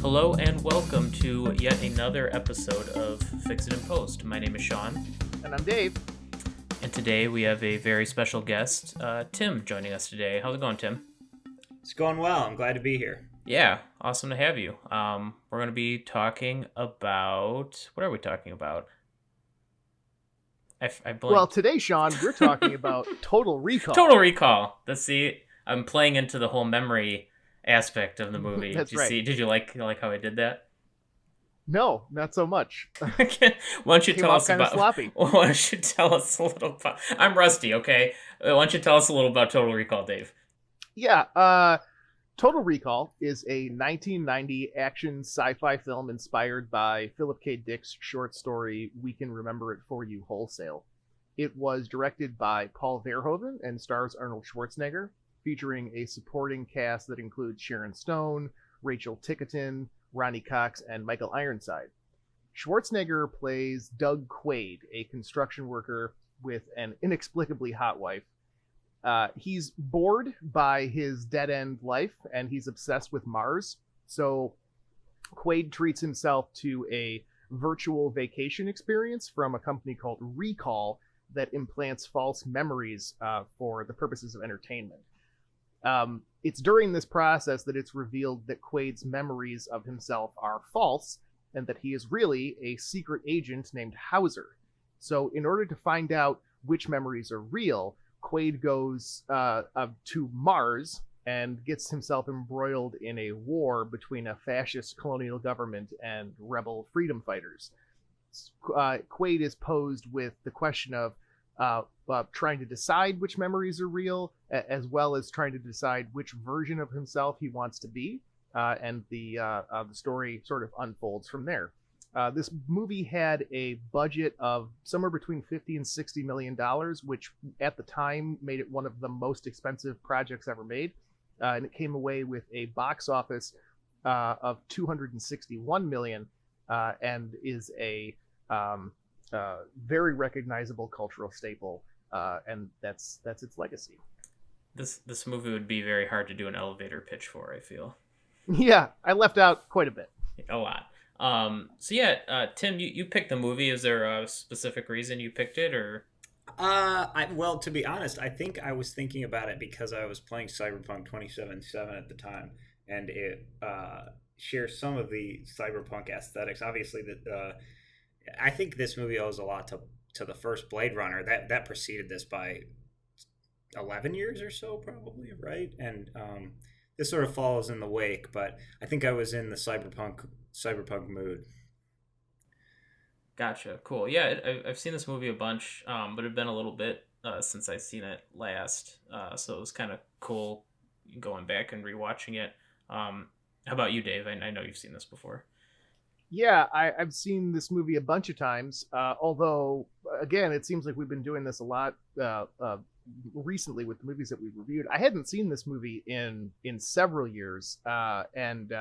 Hello and welcome to yet another episode of Fix It in Post. My name is Sean, And I'm Dave. and today we have a very special guest, Tim, joining us today. How's it going, Tim? It's going well. I'm glad to be here. Yeah, awesome to have you. We're going to be talking about... What are we talking about? I blanked. Well, today, Sean, we're talking about Total Recall. Total Recall. I'm playing into the whole memory aspect of the movie. That's right. Did you like how I did that? No, not so much. Why don't you Came tell off us kind of about? sloppy. Why don't you tell us a little about? I'm rusty. Okay, why don't you tell us a little about Total Recall, Dave? Yeah, Total Recall is a 1990 action sci-fi film inspired by Philip K. Dick's short story We Can Remember It For You Wholesale. It was directed by Paul Verhoeven and stars Arnold Schwarzenegger, featuring a supporting cast that includes Sharon Stone, Rachel Ticotin, Ronnie Cox, and Michael Ironside. Schwarzenegger plays Doug Quaid, a construction worker with an inexplicably hot wife. He's bored by his dead-end life, and he's obsessed with Mars. So Quaid treats himself to a virtual vacation experience from a company called Recall that implants false memories for the purposes of entertainment. It's during this process that it's revealed that Quaid's memories of himself are false, and that he is really a secret agent named Hauser. So in order to find out which memories are real, Quaid goes to Mars and gets himself embroiled in a war between a fascist colonial government and rebel freedom fighters. Quaid is posed with the question of trying to decide which memories are real, as well as trying to decide which version of himself he wants to be, and the story sort of unfolds from there. This movie had a budget of somewhere between $50 and $60 million, which at the time made it one of the most expensive projects ever made. And it came away with a box office of $261 million, and is a very recognizable cultural staple. And that's its legacy. This movie would be very hard to do an elevator pitch for, I feel. Yeah, I left out quite a bit. A lot. Tim, you picked the movie. Is there a specific reason you picked it, or? Well, to be honest, I think I was thinking about it because I was playing Cyberpunk 2077 at the time, and it shares some of the cyberpunk aesthetics. Obviously, I think this movie owes a lot to the first Blade Runner. That preceded this by 11 years or so, probably, right? And this sort of follows in the wake, but I think I was in the cyberpunk mood. Gotcha. Cool. Yeah, I've seen this movie a bunch, but it'd been a little bit since I've seen it last, so it was kind of cool going back and rewatching it. How about you, Dave? I know you've seen this before. Yeah, I've seen this movie a bunch of times, although, again, it seems like we've been doing this a lot recently with the movies that we've reviewed. I hadn't seen this movie in several years, and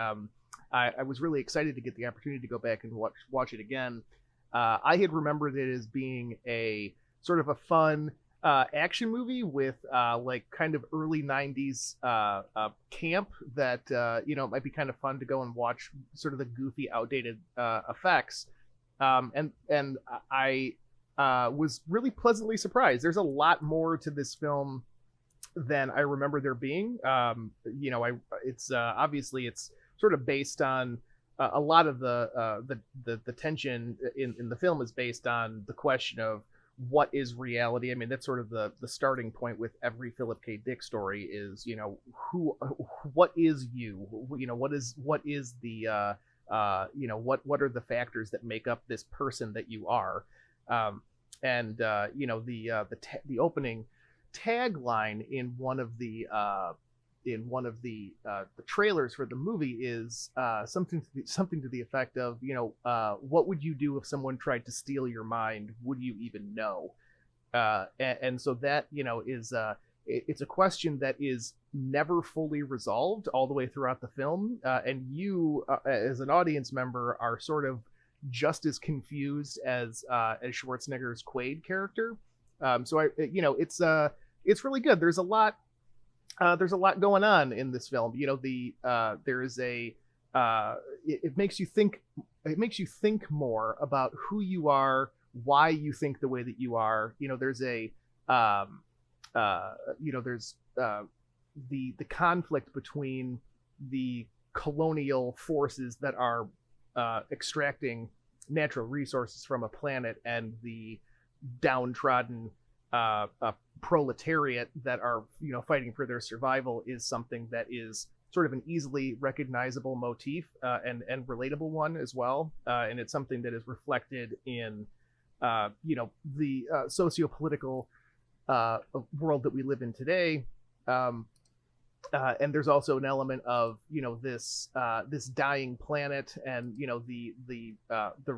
I was really excited to get the opportunity to go back and watch it again. I had remembered it as being a sort of a fun action movie with like kind of early 90s camp that might be kind of fun to go and watch, sort of the goofy, outdated effects. And I was really pleasantly surprised. There's a lot more to this film than I remember there being. It's obviously it's sort of based on a lot of the tension in the film is based on the question of what is reality. I mean, that's sort of the starting point with every Philip K. Dick story is, what is you? What is the what are the factors that make up this person that you are? The opening tagline in one of the trailers for the movie is something to the effect of, what would you do if someone tried to steal your mind? Would you even know? And so that is it's a question that is never fully resolved all the way throughout the film, and you as an audience member are sort of just as confused as Schwarzenegger's Quaid character. It's really good. There's a lot going on in this film. There is a it makes you think. It makes you think more about who you are, why you think the way that you are. There's a there's the conflict between the colonial forces that are extracting natural resources from a planet and the downtrodden proletariat that are fighting for their survival is something that is sort of an easily recognizable motif and relatable one as well, and it's something that is reflected in the socio-political world that we live in today. And there's also an element of this dying planet and the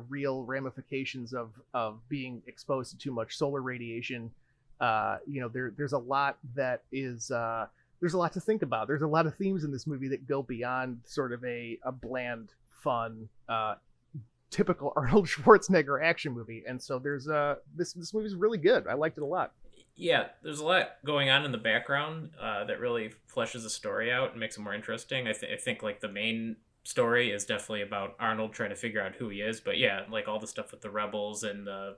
real ramifications of being exposed to too much solar radiation. There's a lot that is there's a lot to think about. There's a lot of themes in this movie that go beyond sort of a bland, fun, typical Arnold Schwarzenegger action movie. And so there's this movie's really good. I liked it a lot. Yeah, there's a lot going on in the background that really fleshes the story out and makes it more interesting. I think like the main story is definitely about Arnold trying to figure out who he is. But yeah, like all the stuff with the rebels and the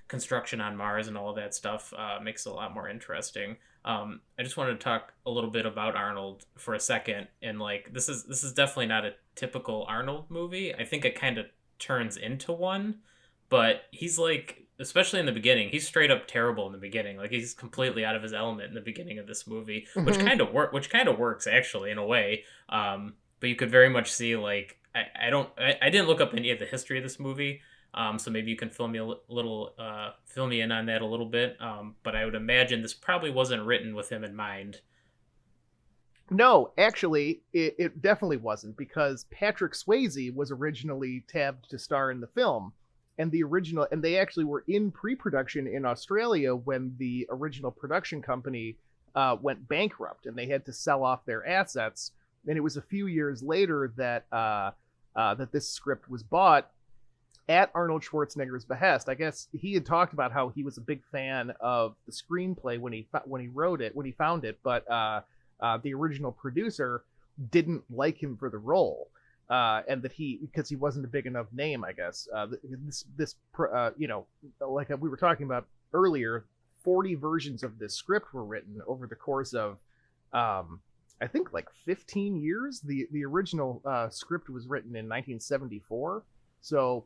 construction on Mars and all of that stuff makes it a lot more interesting. I just wanted to talk a little bit about Arnold for a second. And like this is definitely not a typical Arnold movie. I think it kind of turns into one, but he's like, especially in the beginning, he's straight up terrible in the beginning. Like he's completely out of his element in the beginning of this movie, which kind of works actually in a way. But you could very much see like I didn't look up any of the history of this movie. So maybe you can fill me fill me in on that a little bit. But I would imagine this probably wasn't written with him in mind. No, actually, it definitely wasn't, because Patrick Swayze was originally tabbed to star in the film. And they actually were in pre-production in Australia when the original production company went bankrupt and they had to sell off their assets. And it was a few years later that this script was bought at Arnold Schwarzenegger's behest. I guess he had talked about how he was a big fan of the screenplay when he found it, but the original producer didn't like him for the role. And that because he wasn't a big enough name, I guess. Like we were talking about earlier, 40 versions of this script were written over the course of, I think, like 15 years. The original script was written in 1974, so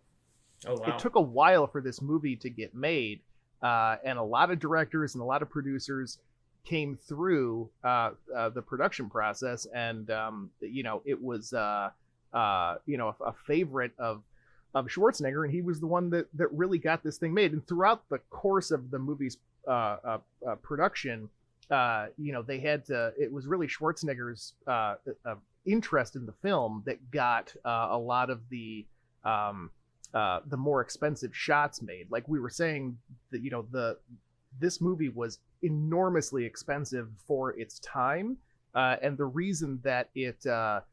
It took a while for this movie to get made, and a lot of directors and a lot of producers came through the production process, and it was. A favorite of Schwarzenegger, and he was the one that really got this thing made. And throughout the course of the movie's production, they had to. It was really Schwarzenegger's interest in the film that got a lot of the more expensive shots made. Like we were saying, that this movie was enormously expensive for its time, and the reason that it. The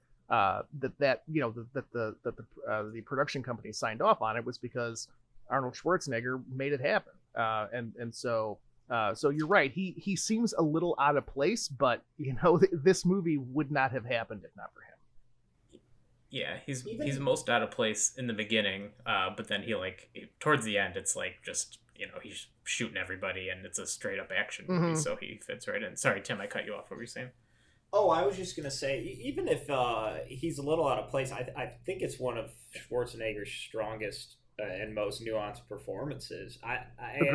production company signed off on it was because Arnold Schwarzenegger made it happen. So you're right. He seems a little out of place, but this movie would not have happened if not for him. Yeah, he's most out of place in the beginning, but then he towards the end, it's like just he's shooting everybody, and it's a straight up action movie, so he fits right in. Sorry, Tim, I cut you off. What were you saying? Oh, I was just going to say, even if he's a little out of place, I think it's one of Schwarzenegger's strongest and most nuanced performances. I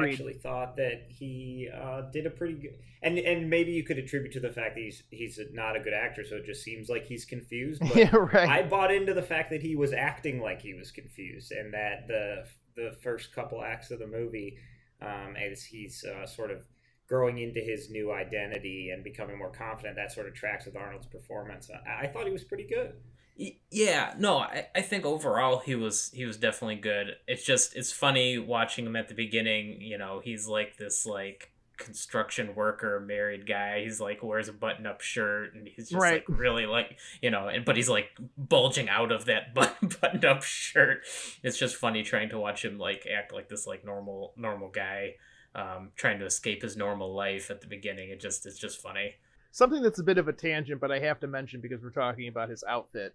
actually thought that he did a pretty good... And maybe you could attribute to the fact that he's not a good actor, so it just seems like he's confused. But yeah, right. I bought into the fact that he was acting like he was confused, and that the first couple acts of the movie, as he's sort of growing into his new identity and becoming more confident, that sort of tracks with Arnold's performance. I thought he was pretty good. Yeah, no, I think overall he was definitely good. It's funny watching him at the beginning. He's like this construction worker married guy. He's like wears a button up shirt, and he's just like really but he's like bulging out of that button up shirt. It's just funny trying to watch him act like this normal guy. Trying to escape his normal life at the beginning. It's just funny. Something that's a bit of a tangent, but I have to mention because we're talking about his outfit.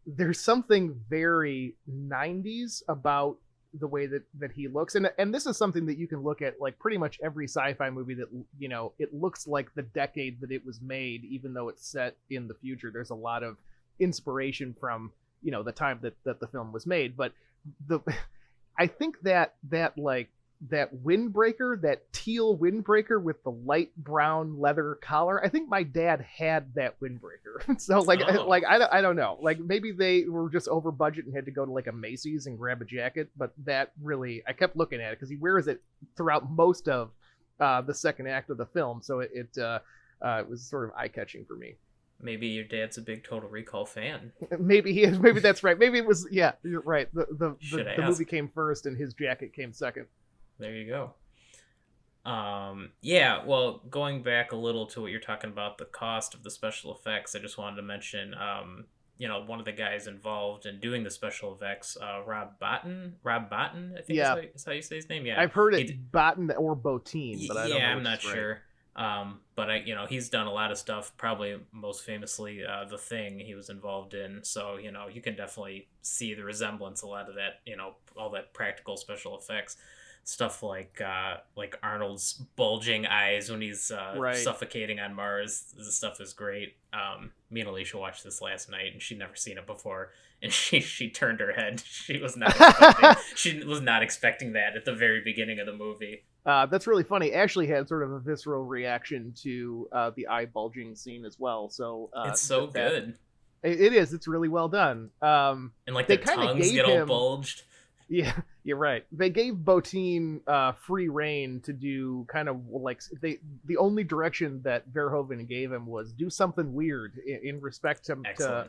there's something very 90s about the way that he looks, and this is something that you can look at like pretty much every sci-fi movie that, you know, it looks like the decade that it was made, even though it's set in the future. There's a lot of inspiration from, you know, the time that the film was made. But the I think that like that windbreaker, that teal windbreaker with the light brown leather collar, I think my dad had that windbreaker. So like, Oh. like I don't know, like maybe they were just over budget and had to go to like a Macy's and grab a jacket. But that really, I kept looking at it because he wears it throughout most of the second act of the film. So it was sort of eye catching for me. Maybe your dad's a big Total Recall fan. Maybe he is. Maybe that's right. Maybe it was. Yeah, you're right. The Should I movie ask? came first and his jacket came second. There you go. Yeah, well, going back a little to what you're talking about, the cost of the special effects, I just wanted to mention, you know, one of the guys involved in doing the special effects, Rob Bottin, I think Yeah. is how you say his name. Yeah, I've heard He it d- Botan or Botine, but I don't know. I'm which not is right. sure. But you know, he's done a lot of stuff. Probably most famously, The Thing he was involved in. So you know, you can definitely see the resemblance. A lot of that, you know, all that practical special effects stuff, like Arnold's bulging eyes when he's Right. suffocating on Mars. This stuff is great. Me and Alicia watched this last night, and she'd never seen it before, and she turned her head. She was not expecting that at the very beginning of the movie. That's really funny. Ashley had sort of a visceral reaction to the eye bulging scene as well. So It's so good. It is. It's really well done. And like They their kinda tongues gave get all him- bulged. Yeah, you're right. They gave Botine free reign to do kind of like the only direction that Verhoeven gave him was do something weird in respect to Excellent.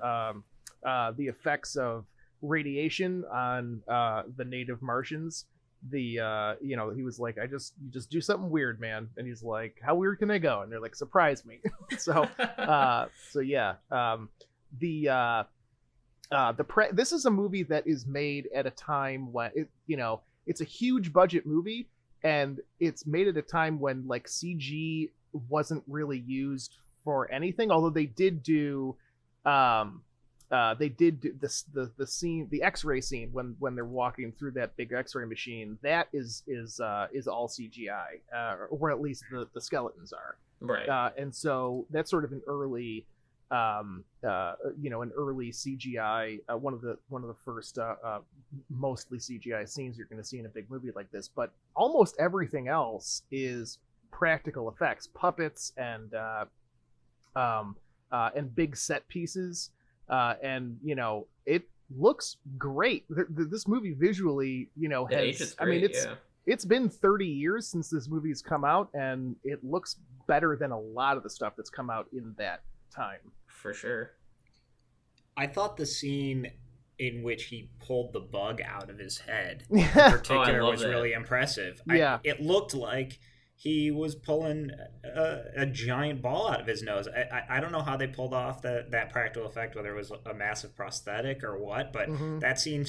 the effects of radiation on the native Martians. You know, he was like, you just do something weird, man. And he's like, how weird can I go? And they're like, surprise me. So yeah, this is a movie that is made at a time when it's a huge budget movie, and it's made at a time when like CG wasn't really used for anything, although they did do this the scene, the X-ray scene when they're walking through that big X-ray machine. That is all CGI, or at least the skeletons are. Right. And so that's sort of an early an early CGI, one of the first mostly CGI scenes you're going to see in a big movie like this. But almost everything else is practical effects, puppets, and big set pieces. And you know, it looks great. This movie visually, you know, The age is has. great. I mean, it's been 30 years since this movie's come out, and it looks better than a lot of the stuff that's come out in that time. For sure. I thought the scene in which he pulled the bug out of his head in Yeah. particular love was that. really impressive. Yeah. It looked like he was pulling a giant ball out of his nose. I don't know how they pulled off that practical effect, whether it was a massive prosthetic or what, but Mhm. that scene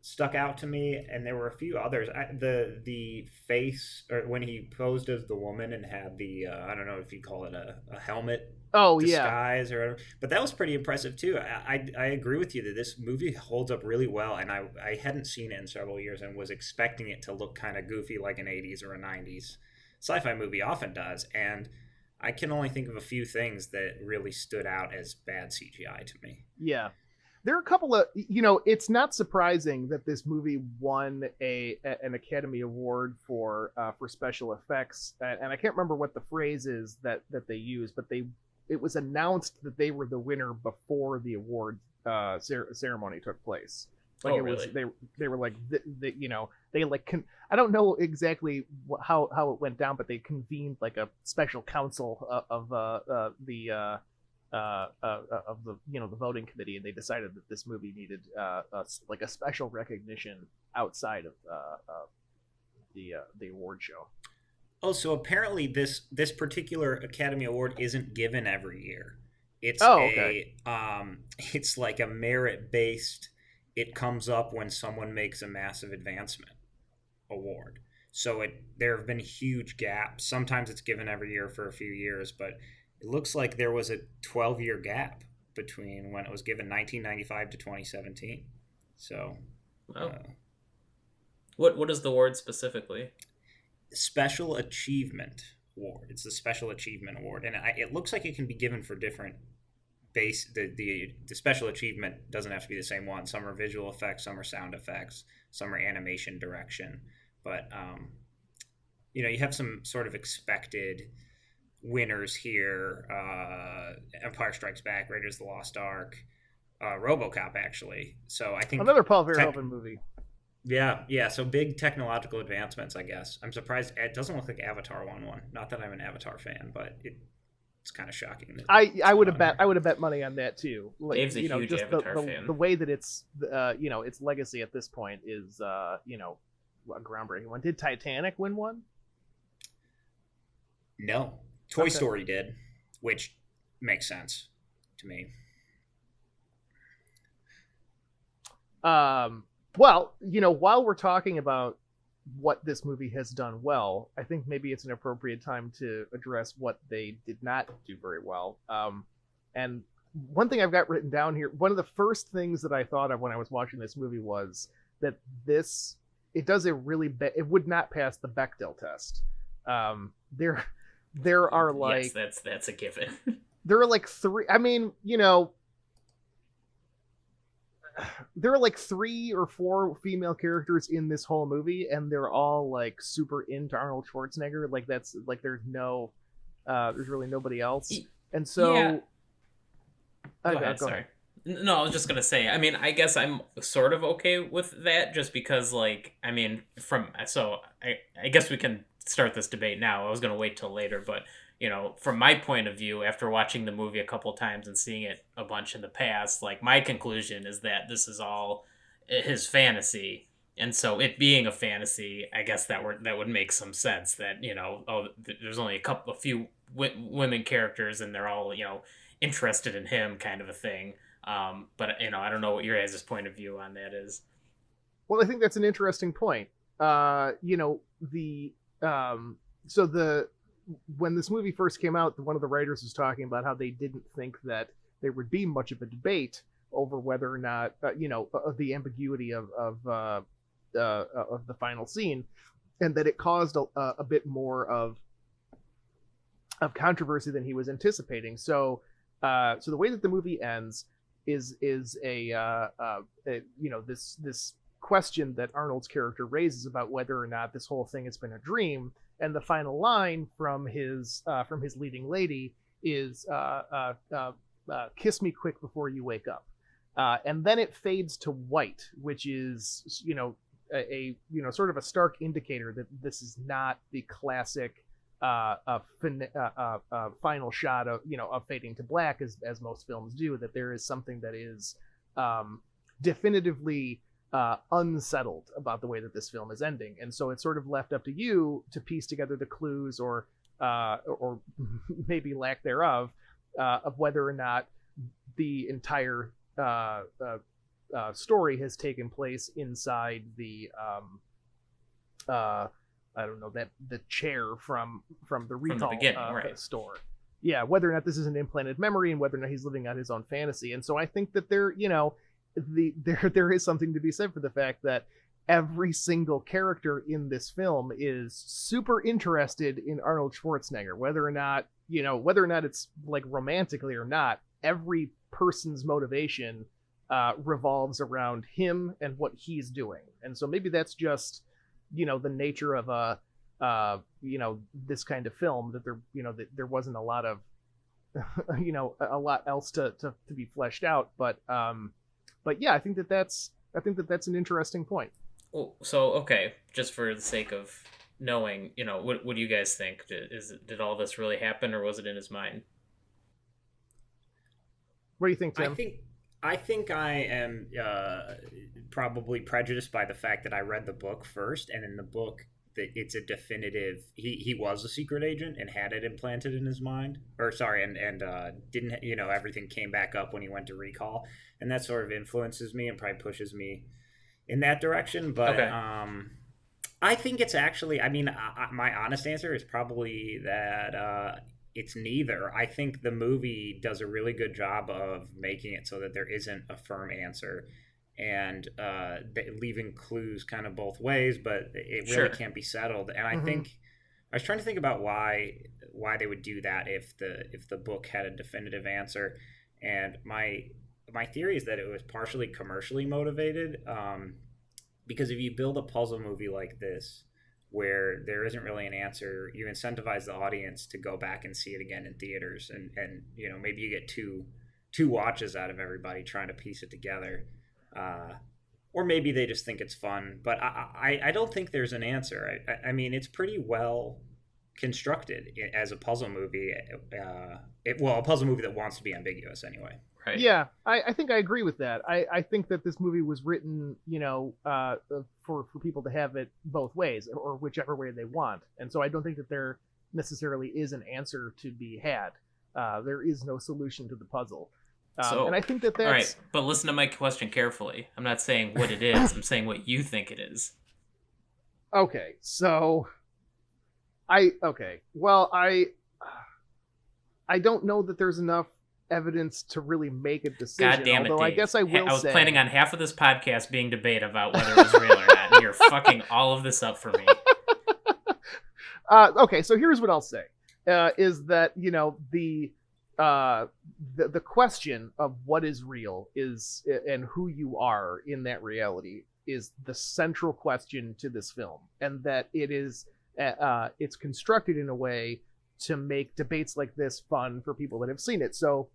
stuck out to me, and there were a few others. The face, or when he posed as the woman and had the I don't know if you call it a helmet Oh yeah. disguise or whatever, but that was pretty impressive too. I agree with you that this movie holds up really well, and I hadn't seen it in several years and was expecting it to look kind of goofy like an 80s or a 90s sci-fi movie often does, and I can only think of a few things that really stood out as bad CGI to me. Yeah. There are a couple of, it's not surprising that this movie won an Academy Award for special effects, and I can't remember what the phrase is that they use, but it was announced that they were the winner before the award ceremony took place. Like Oh, it was, really? they were like, they like I don't know exactly how it went down, but they convened like a special council of the the voting committee, and they decided that this movie needed like a special recognition outside of the award show. Oh, so apparently this particular Academy Award isn't given every year. It's okay. It's like a merit based. It comes up when someone makes a massive advancement award. So there have been huge gaps. Sometimes it's given every year for a few years, but it looks like there was a 12-year gap between when it was given 1995 to 2017. So, Oh. What is the award specifically? Special Achievement Award. It's the Special Achievement Award, and it looks like it can be given for different base. The Special Achievement doesn't have to be the same one. Some are visual effects, some are sound effects, some are animation direction. But you have some sort of expected winners here. Empire Strikes Back, Raiders of the Lost Ark, RoboCop, actually. So I think another Paul Verhoeven movie. Yeah. So big technological advancements, I guess. I'm surprised it doesn't look like Avatar won one. Not that I'm an Avatar fan, but it's kind of shocking. I would have bet money on that too. Like, Dave's a huge just Avatar fan. The way that it's its legacy at this point is a groundbreaking one. Did Titanic win one? No, Toy Story did, which makes sense to me. Well, while we're talking about what this movie has done well, I think maybe it's an appropriate time to address what they did not do very well. And one thing I've got written down here, one of the first things that I thought of when I was watching this movie was that it does a really it would not pass the Bechdel test. There are like, yes, that's a given. There are like three. I mean, there are like 3 or 4 female characters in this whole movie, and they're all like super into Arnold Schwarzenegger. Like that's like there's really nobody else. And so, yeah. Go ahead. Sorry. No, I was just gonna say. I mean, I guess I'm sort of okay with that, just because, like, I mean, I guess we can start this debate now. I was gonna wait till later, but from my point of view, after watching the movie a couple times and seeing it a bunch in the past, like, my conclusion is that this is all his fantasy, and so it being a fantasy, I guess that would make some sense. That there's only a few women characters, and they're all interested in him, kind of a thing. But I don't know what your guys' point of view on that is. Well, I think that's an interesting point. When this movie first came out, one of the writers was talking about how they didn't think that there would be much of a debate over whether or not, the ambiguity of the final scene, and that it caused a bit more of controversy than he was anticipating. So the way that the movie ends is this question that Arnold's character raises about whether or not this whole thing has been a dream, and the final line from his leading lady is "Kiss me quick before you wake up," and then it fades to white, which is a sort of a stark indicator that this is not the classic final shot of fading to black as most films do. That there is something that is definitively unsettled about the way that this film is ending, and so it's sort of left up to you to piece together the clues or maybe lack thereof of whether or not the entire story has taken place inside the I don't know, that the chair from the recall right. store. Yeah, whether or not this is an implanted memory and whether or not he's living out his own fantasy. And so I think that there is something to be said for the fact that every single character in this film is super interested in Arnold Schwarzenegger, whether or not it's like romantically or not. Every person's motivation revolves around him and what he's doing. And so maybe that's just the nature of this kind of film, that there wasn't a lot of a lot else to be fleshed out, but yeah, I think that's an interesting point. Well, so okay, just for the sake of knowing, what do you guys think? Did all this really happen, or was it in his mind? What do you think, Tim? I think I am probably prejudiced by the fact that I read the book first, and in the book, that it's a definitive. He was a secret agent and had it implanted in his mind, and didn't. Everything came back up when he went to recall, and that sort of influences me and probably pushes me in that direction. But okay. I think it's actually. I mean, my honest answer is probably that it's neither. I think the movie does a really good job of making it so that there isn't a firm answer, and leaving clues kind of both ways, but it really can't be settled. And I think I was trying to think about why they would do that if the book had a definitive answer, and my theory is that it was partially commercially motivated, because if you build a puzzle movie like this where there isn't really an answer, you incentivize the audience to go back and see it again in theaters, and maybe you get two watches out of everybody trying to piece it together, or maybe they just think it's fun. But I don't think there's an answer. I mean, it's pretty well constructed as a puzzle movie. A puzzle movie that wants to be ambiguous anyway. Right. Yeah, I think I agree with that. I think that this movie was written, for people to have it both ways, or whichever way they want. And so I don't think that there necessarily is an answer to be had. There is no solution to the puzzle. And I think that's... All right, but listen to my question carefully. I'm not saying what it is. I'm saying what you think it is. Okay, so... I don't know that there's enough evidence to really make a decision. God damn it, although Dave. I guess I was planning on half of this podcast being debate about whether it was real or not, and you're fucking all of this up for me. Okay, so here's what I'll say: is that the question of what is real is, and who you are in that reality, is the central question to this film, and that it is it's constructed in a way to make debates like this fun for people that have seen it. So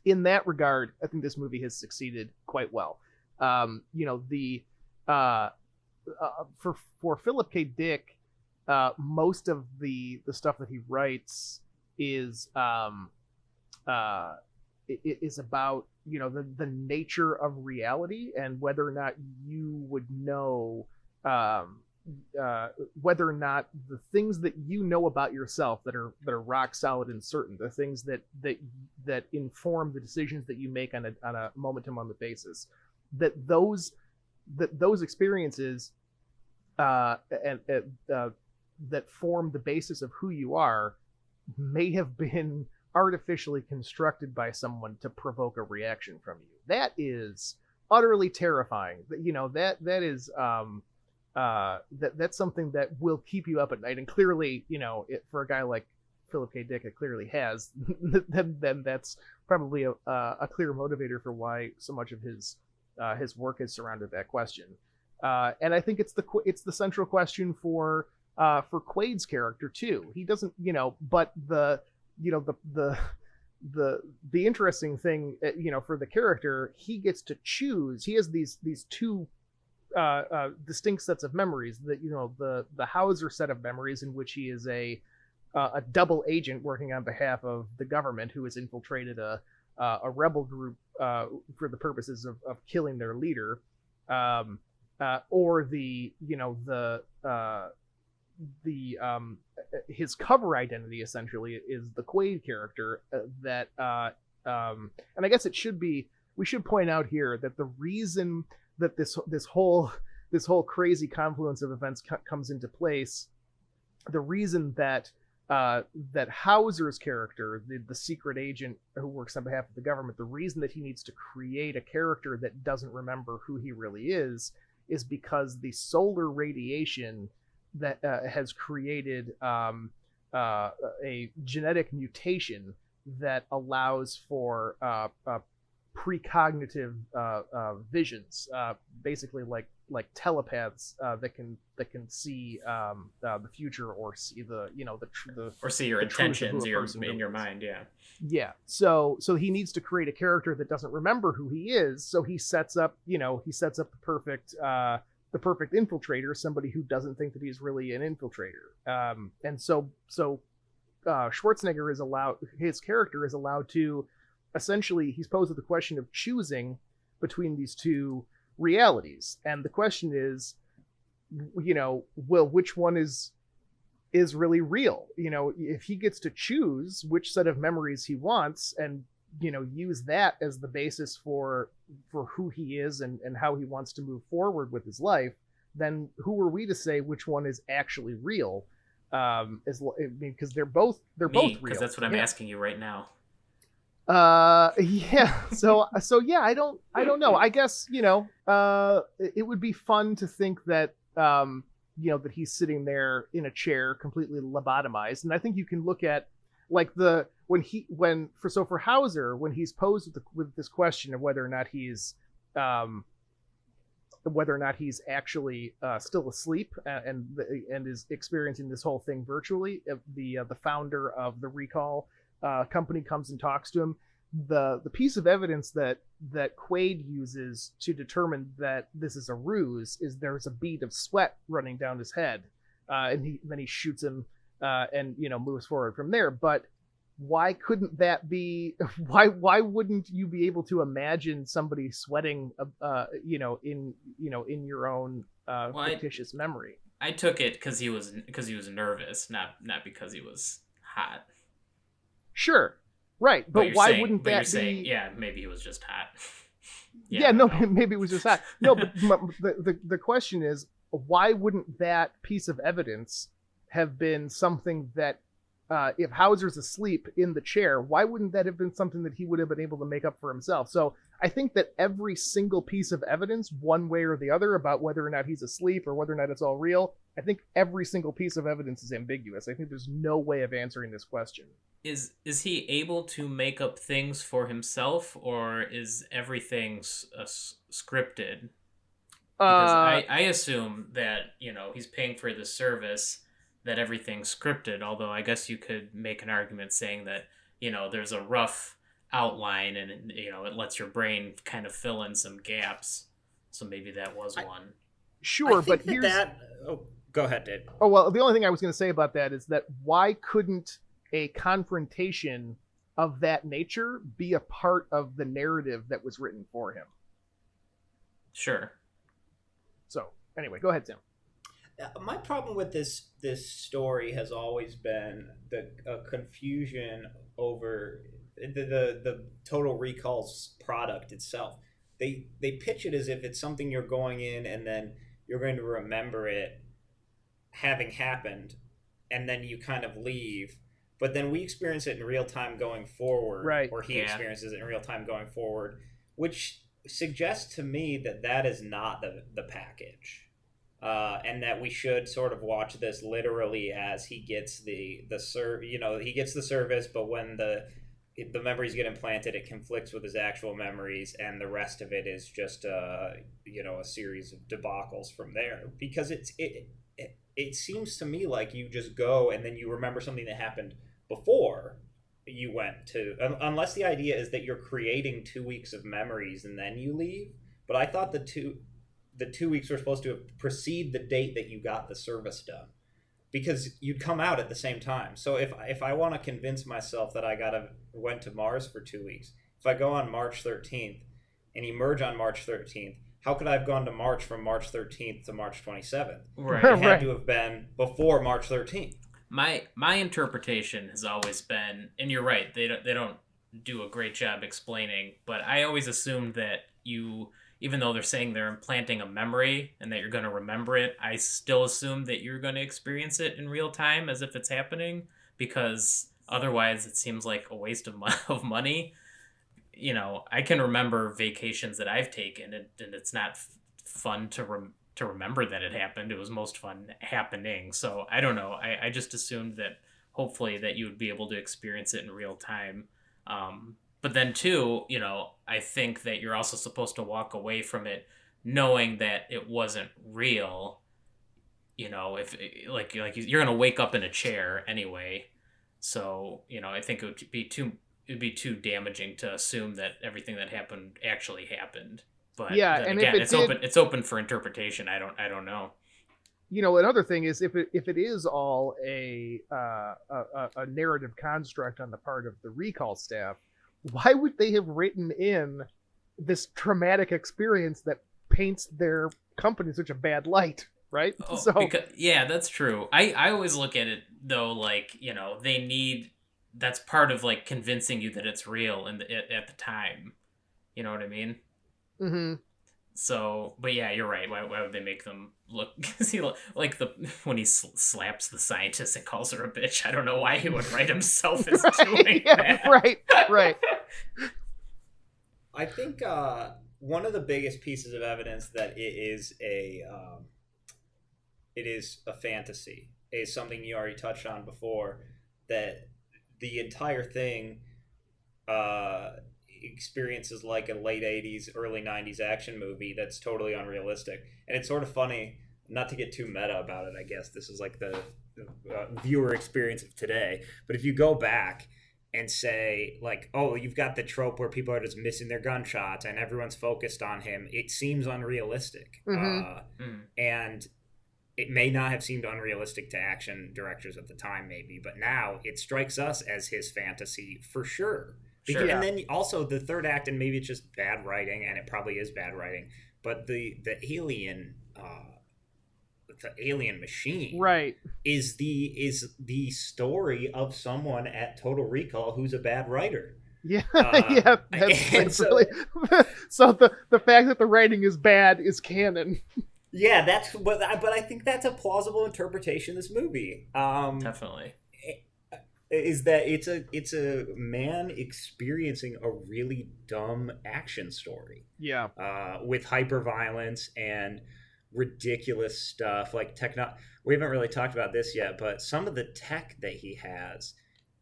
in that regard, I think this movie has succeeded quite well. For Philip K. Dick, most of the stuff that he writes is about the nature of reality, and whether or not you would know whether or not the things that you know about yourself that are rock solid and certain, the things that inform the decisions that you make on a moment to moment basis, that those experiences that form the basis of who you are may have been artificially constructed by someone to provoke a reaction from you. That is utterly terrifying. That is that's something that will keep you up at night, and clearly, for a guy like Philip K. Dick, it clearly has. then that's probably a clear motivator for why so much of his work is surrounded that question. And I think it's the central question for Quaid's character too. He doesn't, but the interesting thing, for the character, he gets to choose. He has these two distinct sets of memories. The Hauser set of memories, in which he is a double agent working on behalf of the government, who has infiltrated a rebel group for the purposes of killing their leader, or his cover identity essentially is the Quaid character. And I guess we should point out here that the reason that this whole crazy confluence of events comes into place, the reason that Hauser's character, the secret agent who works on behalf of the government, the reason that he needs to create a character that doesn't remember who he really is because the solar radiation that has created a genetic mutation that allows for precognitive visions, basically like telepaths that can see the future, or see or see your intentions in your mind. Yeah. So he needs to create a character that doesn't remember who he is. So he sets up the perfect infiltrator, somebody who doesn't think that he's really an infiltrator. And so Schwarzenegger his character is allowed to, essentially, he's posed with the question of choosing between these two realities. And the question is, which one is really real? If he gets to choose which set of memories he wants, and use that as the basis for who he is and how he wants to move forward with his life, then who are we to say which one is actually real? because they're both Me, real. because that's what I'm Yeah. asking you right now. Yeah. So yeah, I don't know. I guess, it would be fun to think that, that he's sitting there in a chair completely lobotomized. And I think you can look at like for Hauser, when he's posed with this question of whether or not he's actually still asleep, and is experiencing this whole thing virtually. The founder of the Recall company comes and talks to him. The piece of evidence that Quaid uses to determine that this is a ruse is there's a bead of sweat running down his head, and then he shoots him, and moves forward from there. But why couldn't that be? Why wouldn't you be able to imagine somebody sweating, in your own fictitious memory? I took it because he was nervous, not because he was hot. Sure, right, but why wouldn't that be? Saying, yeah, maybe he was just hot. Yeah, no, maybe it was just hot. No, but the question is, why wouldn't that piece of evidence have been something that, if Hauser's asleep in the chair, why wouldn't that have been something that he would have been able to make up for himself? So I think that every single piece of evidence, one way or the other, about whether or not he's asleep or whether or not it's all real, I think every single piece of evidence is ambiguous. I think there's no way of answering this question. Is he able to make up things for himself, or is everything scripted? Because I assume that, he's paying for the service, that everything's scripted, although I guess you could make an argument saying that, there's a rough outline and, it lets your brain kind of fill in some gaps. So maybe that was one. Sure, but go ahead, Dave. Oh, well, the only thing I was going to say about that is that why couldn't a confrontation of that nature be a part of the narrative that was written for him? Sure. So, anyway, go ahead, Tim. My problem with this story has always been the confusion over the Total Recall's product itself. They pitch it as if it's something you're going in and then you're going to remember it having happened, and then you kind of leave. But then we experience it in real time going forward, right? Or he experiences it in real time going forward, which suggests to me that is not the package. And that we should sort of watch this literally as he gets he gets the service, but when the memories get implanted, it conflicts with his actual memories, and the rest of it is just a series of debacles from there. Because it seems to me like you just go and then you remember something that happened before you went to, unless the idea is that you're creating 2 weeks of memories and then you leave. But I thought the 2 weeks were supposed to precede the date that you got the service done, because you'd come out at the same time. So if I want to convince myself that I went to Mars for 2 weeks, if I go on March 13th and emerge on March 13th, how could I have gone to March from March 13th to March 27th? Right. It had to have been before March 13th. My interpretation has always been, and you're right, they don't do a great job explaining, but I always assumed that even though they're saying they're implanting a memory and that you're going to remember it, I still assume that you're going to experience it in real time as if it's happening, because otherwise it seems like a waste of money. I can remember vacations that I've taken, and it's not fun to remember that it happened. It was most fun happening. So I don't know. I just assumed that hopefully that you would be able to experience it in real time. But then too, I think that you're also supposed to walk away from it knowing that it wasn't real. If like you're gonna wake up in a chair anyway, so I think it'd be too damaging to assume that everything that happened actually happened. But yeah, and again, it's open for interpretation. I don't know. Another thing is if it is all a narrative construct on the part of the Recall staff, why would they have written in this traumatic experience that paints their company in such a bad light, right? That's true. I always look at it though, like, they need, that's part of like convincing you that it's real at the time. You know what I mean? Mm-hmm. So, but yeah, you're right. Why would they make them look? Cause he like the when he slaps the scientist and calls her a bitch. I don't know why he would write himself as doing that. Right. I think one of the biggest pieces of evidence that it is a fantasy is something you already touched on before, that the entire thing experiences like a late 80s early 90s action movie that's totally unrealistic. And it's sort of funny, not to get too meta about it, I guess this is like the viewer experience of today, but if you go back and say like, oh, you've got the trope where people are just missing their gunshots and everyone's focused on him, it seems unrealistic. And it may not have seemed unrealistic to action directors at the time, maybe, but now it strikes us as his fantasy for sure. Sure. And then also the third act, and maybe it's just bad writing, and it probably is bad writing, but the alien machine, right, is the story of someone at Total Recall who's a bad writer. Yeah, yeah. That's really... so the fact that the writing is bad is canon. Yeah, but I think that's a plausible interpretation of this movie. Definitely. Is that it's a man experiencing a really dumb action story. Yeah. With hyper violence and ridiculous stuff like we haven't really talked about this yet, but some of the tech that he has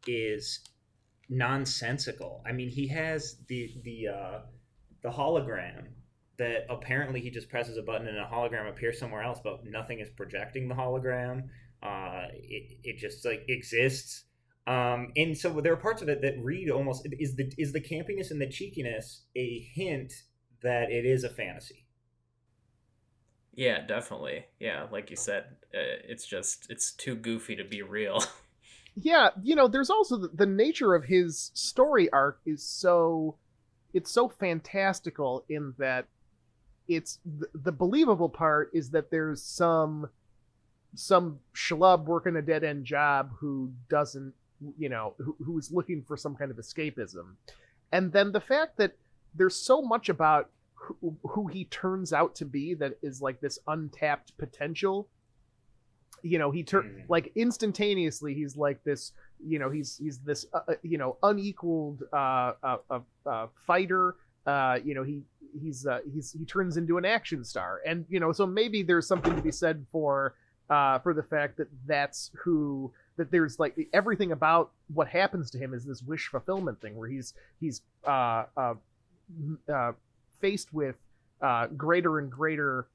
is nonsensical. I mean, he has the hologram that apparently he just presses a button and a hologram appears somewhere else, but nothing is projecting the hologram. It just like exists. And so there are parts of it that read almost is the campiness and the cheekiness a hint that it is a fantasy. Yeah, definitely. Yeah, like you said, it's too goofy to be real. Yeah, there's also the nature of his story arc is so fantastical in that it's the believable part is that there's some schlub working a dead end job who doesn't, who is looking for some kind of escapism. And then the fact that there's so much about who he turns out to be that is like this untapped potential. Like instantaneously he's like this, he's this unequaled fighter. He turns into an action star, and so maybe there's something to be said for the fact that there's like everything about what happens to him is this wish fulfillment thing where he's faced with greater and greater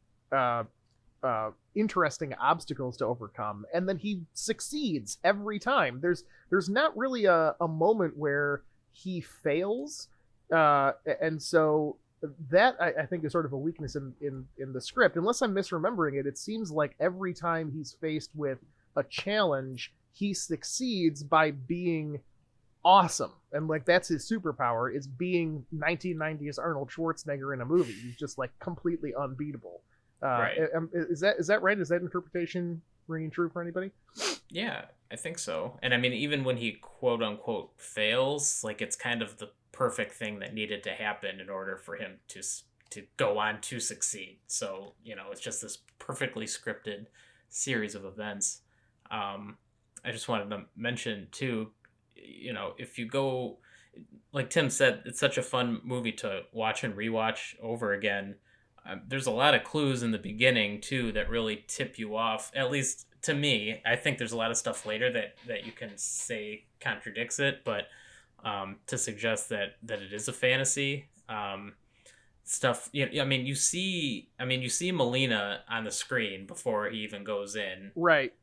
interesting obstacles to overcome, and then he succeeds every time. There's not really a moment where he fails, and so that I think is sort of a weakness in the script. Unless I'm misremembering it, it seems like every time he's faced with a challenge, he succeeds by being awesome, and like that's his superpower, is being 1990s Arnold Schwarzenegger in a movie. He's just like completely unbeatable. Right. Is that right? Is that interpretation ringing true for anybody? Yeah, I think so. And I mean, even when he quote unquote fails, like it's kind of the perfect thing that needed to happen in order for him to go on to succeed. So it's just this perfectly scripted series of events. I just wanted to mention too, if you go, like Tim said, it's such a fun movie to watch and rewatch over again. There's a lot of clues in the beginning too that really tip you off, at least to me. I think there's a lot of stuff later that you can say contradicts it, but to suggest that it is a fantasy, stuff. You see Molina on the screen before he even goes in, right?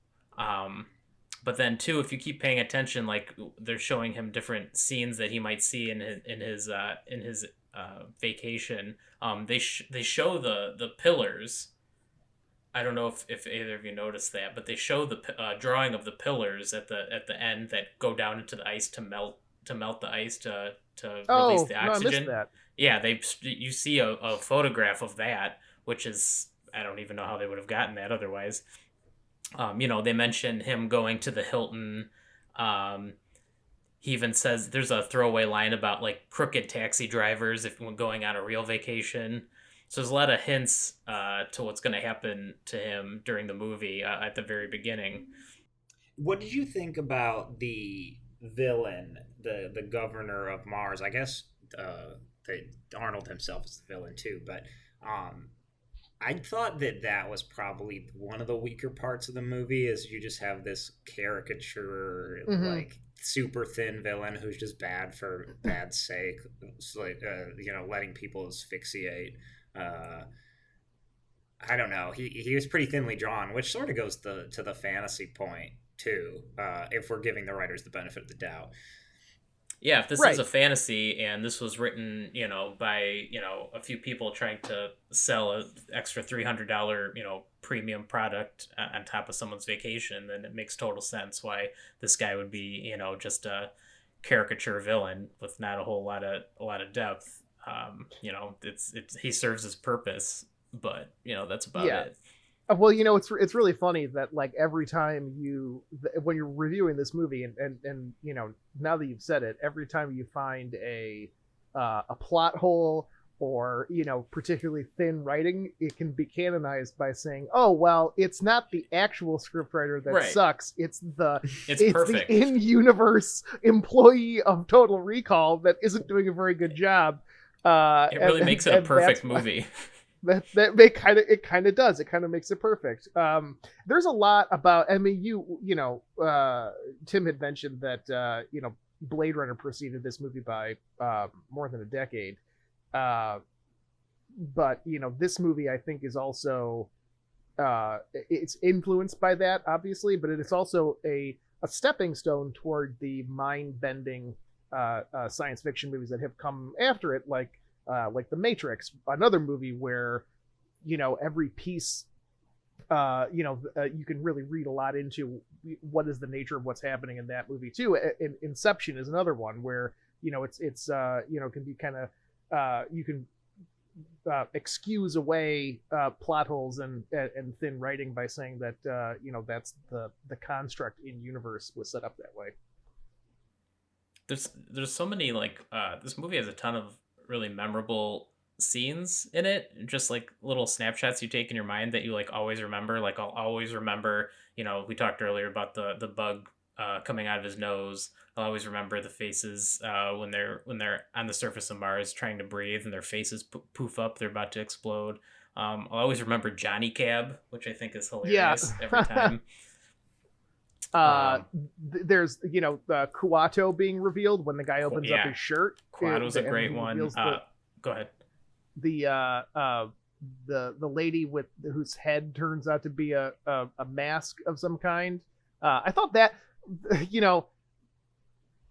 But then too, if you keep paying attention, like they're showing him different scenes that he might see in his vacation. They show the pillars. I don't know if either of you noticed that, but they show the drawing of the pillars at the end that go down into the ice to melt the ice to release the oxygen. No, I missed that. Yeah, you see a photograph of that, which is, I don't even know how they would have gotten that otherwise. They mention him going to the Hilton. He even says there's a throwaway line about like crooked taxi drivers if when going on a real vacation. So there's a lot of hints to what's going to happen to him during the movie at the very beginning. What did you think about the villain, the governor of Mars? I guess Arnold himself is the villain too, but um, I thought that was probably one of the weaker parts of the movie. Is you just have this caricature, like super thin villain who's just bad for bad's sake, it's like letting people asphyxiate. Uh, I don't know. He was pretty thinly drawn, which sort of goes to the fantasy point too. If we're giving the writers the benefit of the doubt. Yeah, if this Right. is a fantasy and this was written, by, a few people trying to sell a extra $300, premium product on top of someone's vacation, then it makes total sense why this guy would be, just a caricature villain with not a lot of depth. It's he serves his purpose, but that's about Yeah. it. Well, it's really funny that like every time when you're reviewing this movie, and now that you've said it, every time you find a plot hole or particularly thin writing, it can be canonized by saying, "Oh well, it's not the actual scriptwriter that Right. sucks; it's It's perfect. the in-universe employee of Total Recall that isn't doing a very good job." It really makes it a perfect movie. That kind of does. It kind of makes it perfect. There's a lot about. I mean, Tim had mentioned that Blade Runner preceded this movie by more than a decade. But this movie I think is also it's influenced by that, obviously, but it is also a stepping stone toward the mind bending science fiction movies that have come after it, like The Matrix, another movie where every piece you can really read a lot into what is the nature of what's happening in that movie too. Inception is another one where it's can be kind of you can excuse away plot holes and thin writing by saying that that's the construct in universe was set up that way. There's so many this movie has a ton of really memorable scenes in it, just like little snapshots you take in your mind that you like always remember. Like I'll always remember, we talked earlier about the bug coming out of his nose. I'll always remember the faces when they're on the surface of Mars trying to breathe and their faces poof up, they're about to explode. I'll always remember Johnny Cab, which I think is hilarious every time. There's Kuato being revealed when the guy opens up his shirt. Kuato's a great one. Go ahead. The lady whose head turns out to be a mask of some kind. I thought that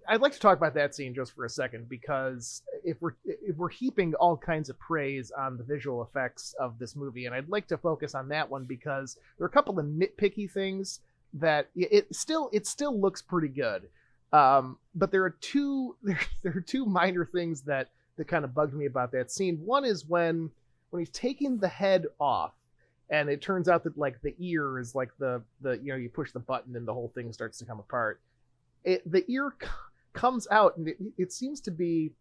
I'd like to talk about that scene just for a second, because if we're heaping all kinds of praise on the visual effects of this movie, and I'd like to focus on that one because there are a couple of nitpicky things that it still looks pretty good, but there are two minor things that kind of bugged me about that scene. One is when he's taking the head off, and it turns out that like the ear is like the you push the button and the whole thing starts to come apart. The ear comes out and it seems to be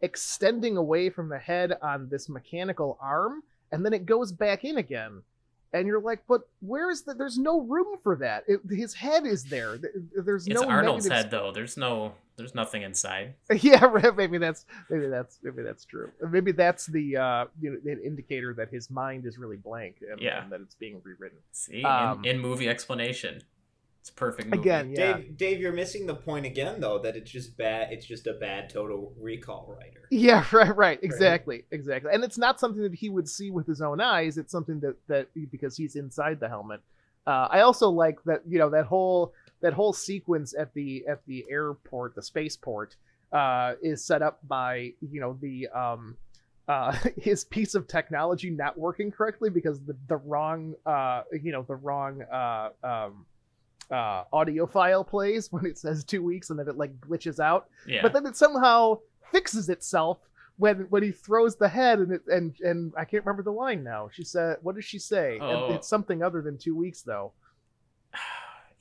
extending away from the head on this mechanical arm, and then it goes back in again. And you're like, but where's there's no room for that. His head is there. There's it's no Arnold's negative... head though. There's nothing inside. Yeah, right. Maybe that's true. Maybe that's the an indicator that his mind is really blank and that it's being rewritten. See, in movie explanation. It's a perfect movie. Again, yeah. Dave, you're missing the point again, though, that it's just bad. It's just a bad Total Recall writer. Yeah, right. Exactly. And it's not something that he would see with his own eyes. It's something that because he's inside the helmet. I also like that that whole sequence at the airport, the spaceport, is set up by his piece of technology not working correctly because the wrong audio file plays when it says 2 weeks, and then it like glitches out. Yeah. But then it somehow fixes itself when he throws the head, and I can't remember the line now. She said, what does she say? Oh. It's something other than 2 weeks though.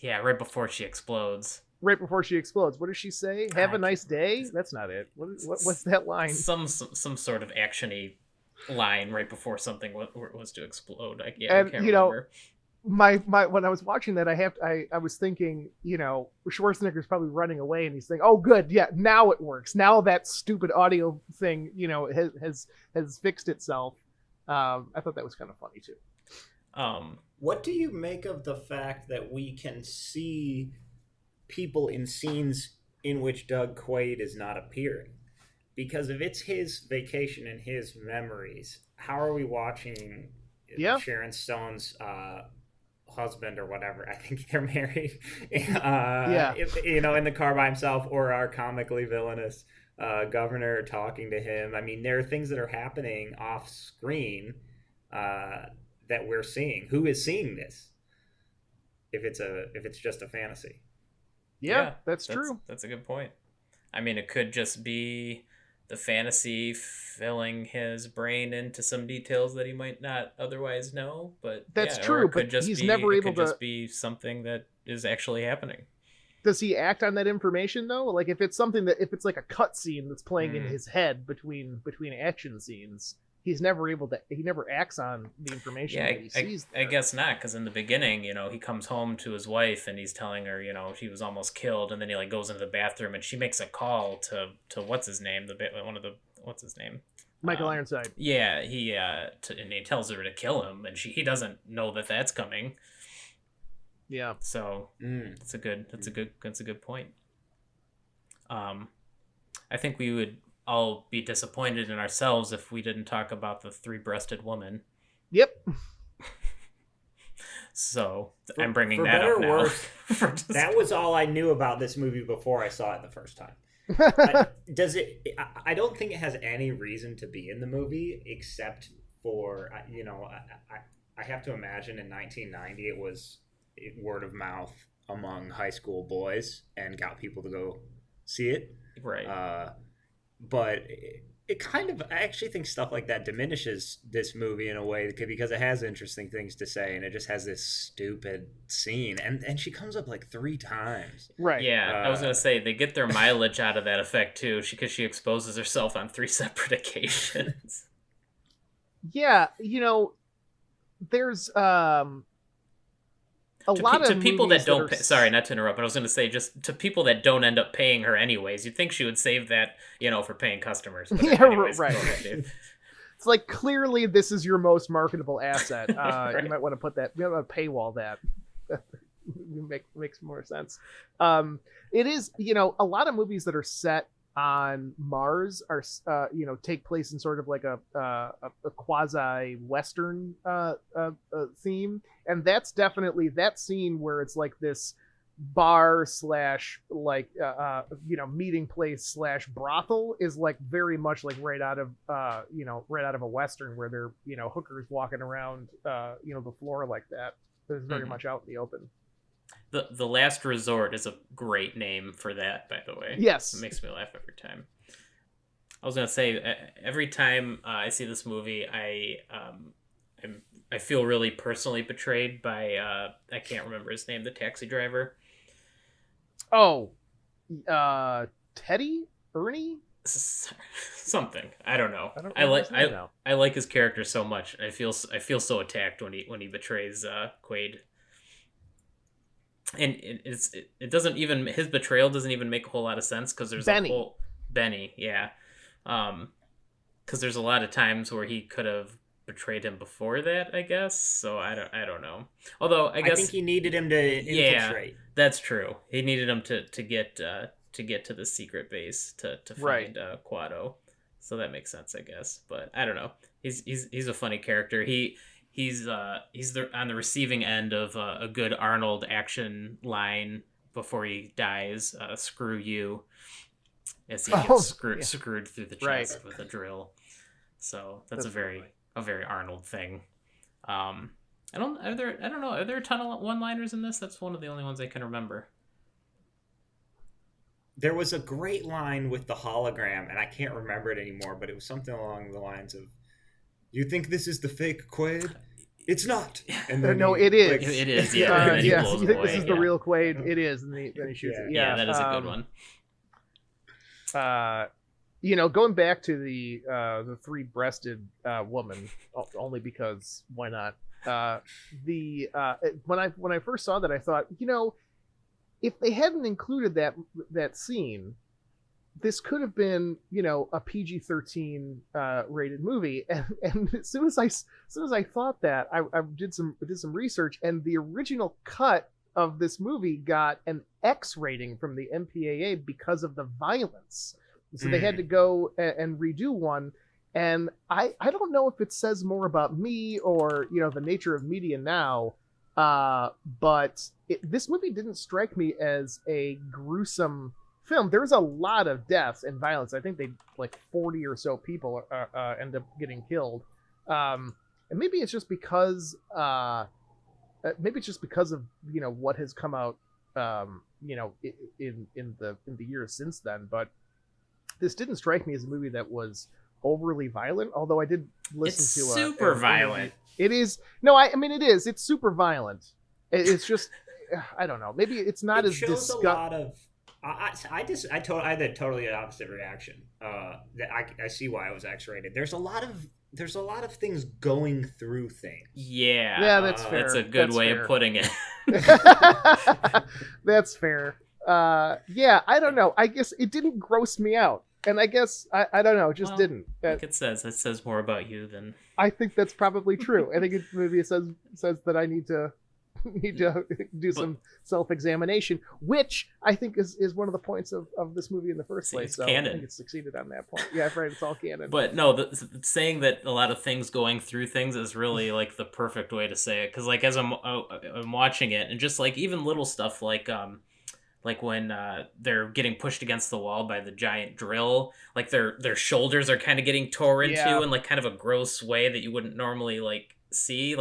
Yeah, right before she explodes. Right before she explodes. What does she say? Have a nice day? That's not it. What's that line? Some sort of action-y line right before something was to explode. I And, can't you know, remember. my when I was watching that, I was thinking, you know, Schwarzenegger's probably running away, and he's thinking, oh, good, yeah, now it works. Now that stupid audio thing, you know, has fixed itself. I thought that was kind of funny too. What do you make of the fact that we can see people in scenes in which Doug Quaid is not appearing? Because if it's his vacation and his memories, how are we watching Sharon Stone's husband or whatever? I think they're married. You know, in the car by himself, or our comically villainous governor talking to him. I mean, there are things that are happening off screen that we're seeing. Who is seeing this? If it's just a fantasy. Yeah, that's true. That's a good point. I mean, it could just be the fantasy filling his brain into some details that he might not otherwise know. But that's yeah, true. Or it could But just he's be, never it able could to just be something that is actually happening. Does he act on that information though? Like if it's something if it's like a cut scene that's playing in his head between action scenes, he never acts on the information that he sees. I guess not, because in the beginning, you know, he comes home to his wife and he's telling her, you know, she was almost killed, and then he like goes into the bathroom and she makes a call to what's his name, what's his name, Michael Ironside. Yeah, and he tells her to kill him, and he doesn't know that that's coming. Yeah. So that's a good point. I think we would all be disappointed in ourselves if we didn't talk about the three-breasted woman. Yep. So I'm bringing that up now. Worse, that was all I knew about this movie before I saw it the first time. I don't think it has any reason to be in the movie except for, you know, I have to imagine in 1990 it was word of mouth among high school boys and got people to go see it. Right. But it kind of, I actually think stuff like that diminishes this movie in a way because it has interesting things to say, and it just has this stupid scene, and she comes up like 3 times. Right. Yeah, I was gonna say they get their mileage out of that effect too, because she exposes herself on 3 separate occasions. Yeah, you know, there's to people that don't pay, sorry, not to interrupt, but I was going to say, just to people that don't end up paying her anyways, you'd think she would save that, you know, for paying customers. But anyways, right. It's like, clearly this is your most marketable asset. Right. You might want to put that, you might want to paywall that. Makes more sense. It is, you know, a lot of movies that are set on Mars are, you know, take place in sort of like a quasi Western theme, and that's definitely that scene where it's like this bar slash like you know, meeting place slash brothel is like very much like right out of a Western, where they're, you know, hookers walking around you know, the floor like that. It's very much out in the open. The Last Resort is a great name for that, by the way. Yes. It makes me laugh every time. I was going to say, every time I see this movie, I feel really personally betrayed by, I can't remember his name, the taxi driver. Oh, Teddy? Ernie? Something. I don't know. I like his character so much. I feel so attacked when he betrays Quaid. And it doesn't even, his betrayal doesn't even make a whole lot of sense, because there's Benny, yeah, because there's a lot of times where he could have betrayed him before that, I guess. So I don't know. Although I think he needed him to infiltrate. Yeah, that's true. He needed him to get to the secret base to find Quado. So that makes sense, I guess. But I don't know. He's a funny character. He's on the receiving end of a good Arnold action line before he dies. Screw you, as he gets screwed through the chest with a drill. So that's a very Arnold thing. I don't know. Are there a ton of one-liners in this? That's one of the only ones I can remember. There was a great line with the hologram, and I can't remember it anymore, but it was something along the lines of, "You think this is the fake Quaid? It's not." And then no, it is. Like, it is. Yeah. You think this is the real Quaid? It is, and then he shoots it. Yeah, that is a good one. going back to the three-breasted woman, only because why not? When I first saw that, I thought, if they hadn't included that scene, this could have been, a PG-13 rated movie. And as soon as I thought that, I did some research, and the original cut of this movie got an X rating from the MPAA because of the violence. So they had to go and redo one. And I don't know if it says more about me or, the nature of media now, but this movie didn't strike me as a gruesome film. There's a lot of deaths and violence. I think 40 or so people end up getting killed. And maybe it's just because of, what has come out, in the years since then. But this didn't strike me as a movie that was overly violent, although I did listen it's to super violent. It is. No, I mean, it is. It's super violent. It's just, I don't know. Maybe it's not as shows a lot of. I had a totally opposite reaction. That I see why it was X-rated. There's a lot of things going through things. Yeah, that's fair. That's a good way of putting it. That's fair. Yeah, I don't know. I guess it didn't gross me out, and I guess I don't know. It just didn't. Like it says more about you than. I think that's probably true. I think maybe it says that I need to do some self-examination, which I think is one of the points of this movie in the first place. So canon. I think it succeeded on that point. Yeah, right. It's all canon. But no, saying that a lot of things going through things is really like the perfect way to say it. Because as I'm watching it, and just even little stuff like when they're getting pushed against the wall by the giant drill, their shoulders are kind of getting tore into in kind of a gross way that you wouldn't normally see,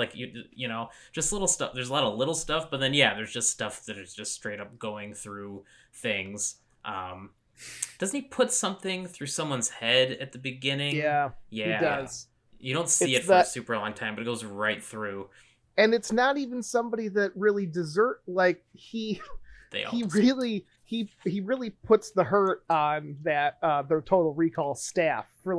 just little stuff. There's a lot of little stuff, but then there's just stuff that is just straight up going through things. Doesn't he put something through someone's head at the beginning? Yeah, he does. You don't see it for a super long time, but it goes right through. And it's not even somebody that really he really puts the hurt on that their Total Recall staff for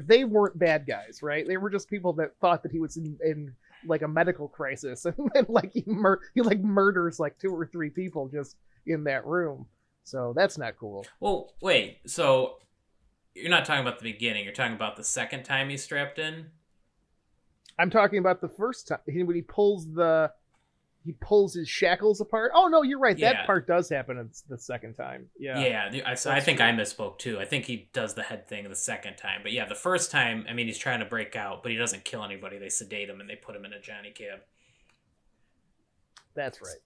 they weren't bad guys, right? They were just people that thought that he was in a medical crisis, and then he murders 2 or 3 people just in that room. So that's not cool. Well, wait. So you're not talking about the beginning. You're talking about the second time he's strapped in. I'm talking about the first time when he pulls his shackles apart. Oh no, you're right. That part does happen the second time. Yeah. Yeah. I think I misspoke too. I think he does the head thing the second time. But the first time, I mean, he's trying to break out, but he doesn't kill anybody. They sedate him and they put him in a Johnny cab. That's right.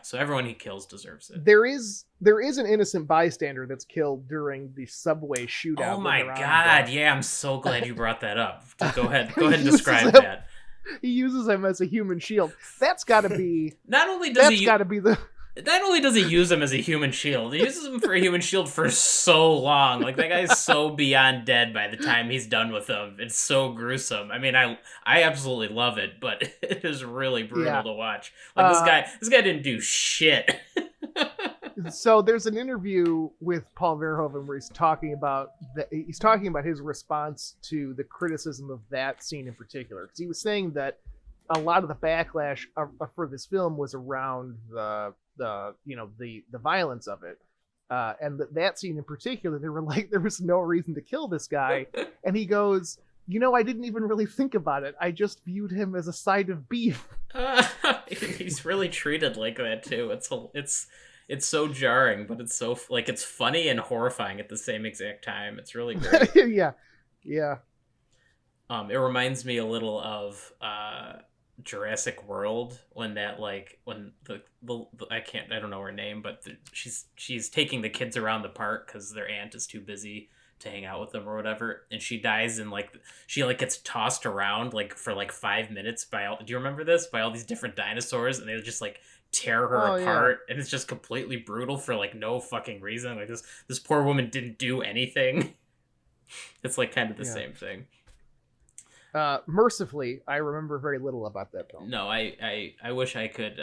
So everyone he kills deserves it. There is an innocent bystander that's killed during the subway shootout. Oh my god! Yeah, I'm so glad you brought that up. Go ahead and describe that. He uses him as a human shield. That's got to be. Not only does he use him as a human shield, he uses him for a human shield for so long. That guy's so beyond dead by the time he's done with him. It's so gruesome. I mean, I absolutely love it, but it is really brutal to watch. This guy didn't do shit. So there's an interview with Paul Verhoeven where he's talking about his response to the criticism of that scene in particular, because he was saying that a lot of the backlash for this film was around the violence of it, and that scene in particular, they were there was no reason to kill this guy, and he goes, I didn't even really think about it. I just viewed him as a side of beef. He's really treated like that too. It's so jarring, but it's so it's funny and horrifying at the same exact time. It's really great. Yeah. It reminds me a little of Jurassic World when that when the I don't know her name, but she's taking the kids around the park because their aunt is too busy to hang out with them or whatever, and she dies and she gets tossed around for 5 minutes do you remember this, by all these different dinosaurs, and they just tear her apart, and it's just completely brutal for no fucking reason. This poor woman didn't do anything. It's kind of the same thing. Mercifully, I remember very little about that film. No, I wish I could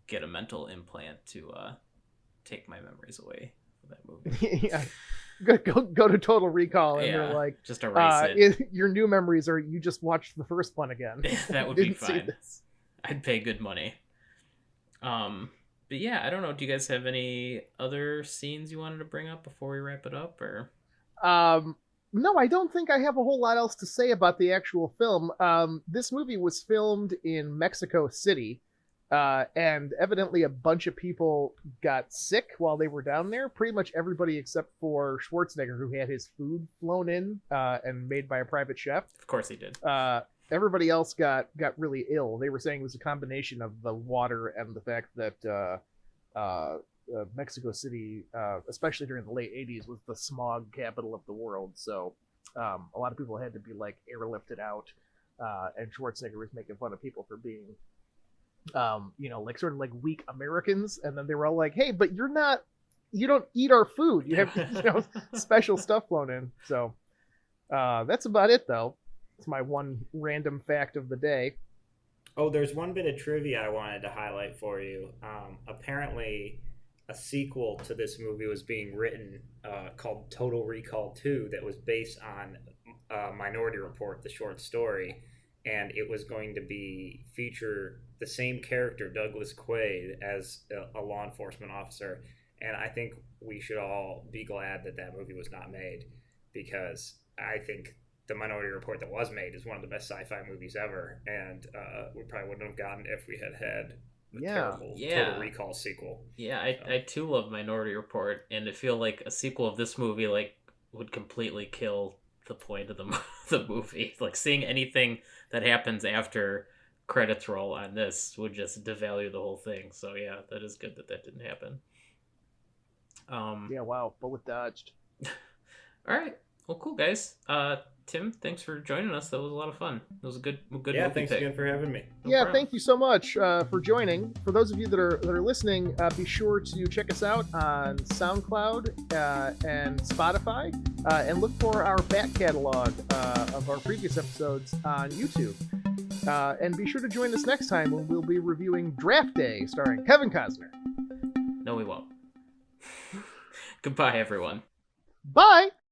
get a mental implant to take my memories away from that movie. go to Total Recall, and they're Yeah, like, just erase it. your new memories are you just watched the first one again. That would be Didn't see fine. this. I'd pay good money. But yeah, I don't know. Do you guys have any other scenes you wanted to bring up before we wrap it up, or? No, I don't think I have a whole lot else to say about the actual film. This movie was filmed in Mexico City, and evidently a bunch of people got sick while they were down there. Pretty much everybody except for Schwarzenegger, who had his food flown in and made by a private chef. Of course he did. Everybody else got really ill. They were saying it was a combination of the water and the fact that Mexico City, especially during the late 80s, was the smog capital of the world. So a lot of people had to be like airlifted out, and Schwarzenegger was making fun of people for being, like sort of like weak Americans. And then they were all like, "Hey, but you don't eat our food. You have special stuff flown in." So that's about it, though. It's my one random fact of the day. Oh, there's one bit of trivia I wanted to highlight for you. Apparently, a sequel to this movie was being written called Total Recall 2 that was based on Minority Report, the short story, and it was going to feature the same character, Douglas Quaid, as a law enforcement officer. And I think we should all be glad that that movie was not made, because I think the Minority Report that was made is one of the best sci-fi movies ever, and we probably wouldn't have gotten it if we had a terrible Total Recall sequel. Yeah, I too love Minority Report, and I feel like a sequel of this movie would completely kill the point of the movie. Like, seeing anything that happens after credits roll on this would just devalue the whole thing. So yeah, that is good that didn't happen. Yeah, wow, bullet dodged. All right, well, cool, guys. Tim, thanks for joining us. That was a lot of fun. It was a good Yeah, movie thanks pick. again for having me. No Yeah, problem. thank you so much for joining. For those of you that are listening, be sure to check us out on SoundCloud and Spotify, and look for our back catalog of our previous episodes on YouTube. And be sure to join us next time when we'll be reviewing Draft Day, starring Kevin Costner. No, we won't. Goodbye, everyone. Bye!